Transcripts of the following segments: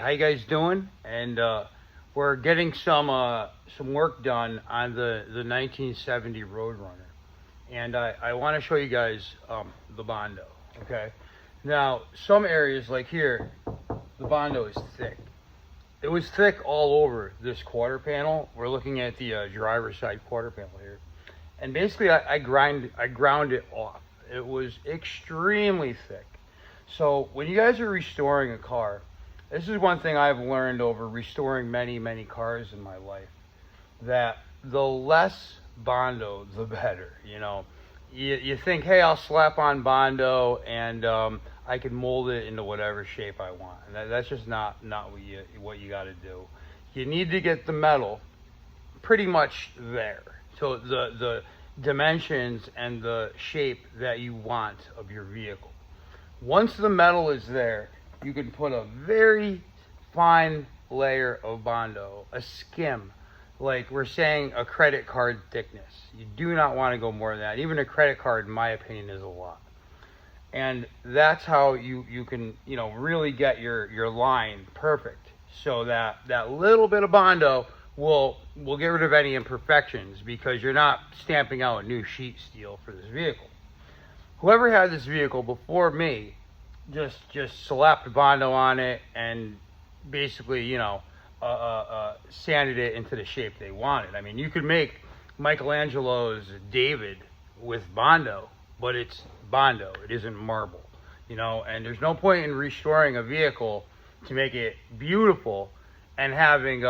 How you guys doing? And we're getting some work done on the 1970 Roadrunner, and I want to show you guys the Bondo. Okay, now some areas like here, the Bondo is thick. It was thick all over this quarter panel. We're looking at the driver's side quarter panel here, and basically I ground it off. It was extremely thick. So when you guys are restoring a car, this is one thing I've learned over restoring many cars in my life, that the less Bondo, the better. You think, hey, I'll slap on Bondo and I can mold it into whatever shape I want. And that's just not what you got to do. You need to get the metal pretty much there. So the dimensions and the shape that you want of your vehicle. Once the metal is there, you can put a very fine layer of Bondo, a skim, like we're saying a credit card thickness. You do not want to go more than that. Even a credit card, in my opinion, is a lot. And that's how you can, really get your line perfect. So that little bit of Bondo will get rid of any imperfections, because you're not stamping out a new sheet steel for this vehicle. Whoever had this vehicle before me just slapped Bondo on it and basically, sanded it into the shape they wanted. I mean, you could make Michelangelo's David with Bondo, but it's Bondo. It isn't marble, and there's no point in restoring a vehicle to make it beautiful and having,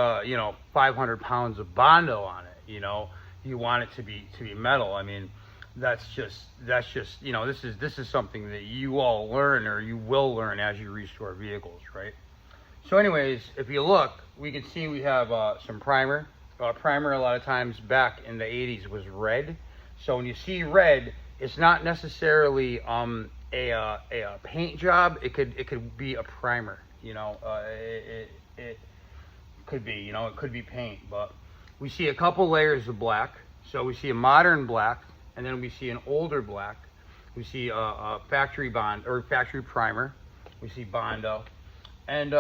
500 pounds of Bondo on it. You want it to be metal. I mean, that's just this is something that you all learn, or you will learn as you restore vehicles, right? So anyways, if you look, we can see we have some primer. Primer a lot of times back in the 80s was red. So when you see red, it's not necessarily a paint job. It could be a primer. It could be, it could be paint. But we see a couple layers of black. So we see a modern black, and then we see an older black. We see a factory bond or factory primer. We see Bondo, and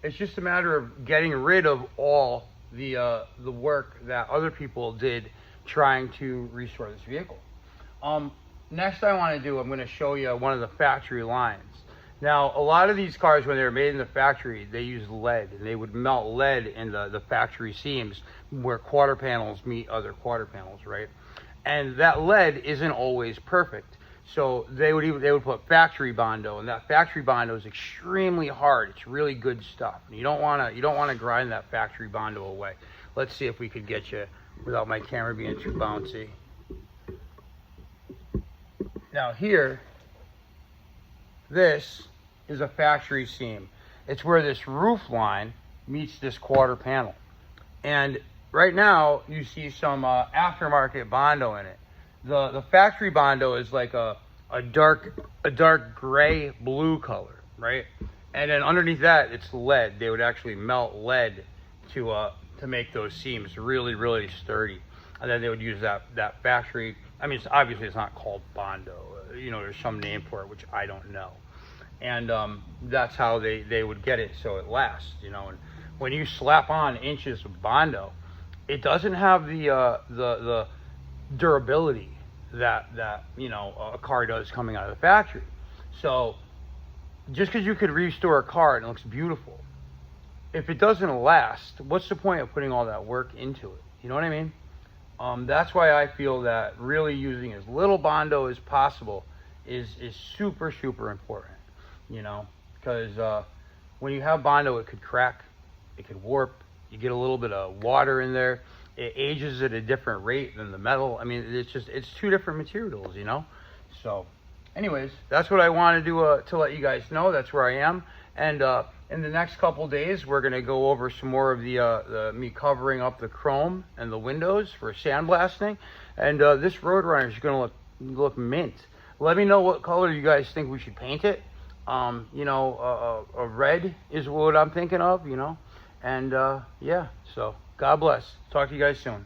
it's just a matter of getting rid of all the work that other people did trying to restore this vehicle. Next, I'm going to show you one of the factory lines. Now, a lot of these cars, when they were made in the factory, they used lead, and they would melt lead in the factory seams where quarter panels meet other quarter panels, right? And that lead isn't always perfect. So they would put factory Bondo, and that factory Bondo is extremely hard. It's really good stuff. And you don't want to grind that factory Bondo away. Let's see if we could get you without my camera being too bouncy. Now here, this is a factory seam. It's where this roof line meets this quarter panel. And right now, you see some aftermarket Bondo in it. The factory Bondo is like a dark gray blue color, right? And then underneath that, it's lead. They would actually melt lead to make those seams really sturdy. And then they would use that factory. I mean, obviously it's not called Bondo. There's some name for it, which I don't know. And that's how they would get it so it lasts. And when you slap on inches of Bondo, it doesn't have the durability that a car does coming out of the factory. So just because you could restore a car and it looks beautiful, if it doesn't last, what's the point of putting all that work into it? You know what I mean? That's why I feel that really using as little Bondo as possible is super important. Because when you have Bondo, it could crack, it could warp. You get a little bit of water in there. It ages at a different rate than the metal. I mean, it's two different materials, So, anyways, that's what I want to do to let you guys know. That's where I am. And in the next couple days, we're going to go over some more of the me covering up the chrome and the windows for sandblasting. And this Roadrunner is going to look mint. Let me know what color you guys think we should paint it. A red is what I'm thinking of, And yeah, so God bless. Talk to you guys soon.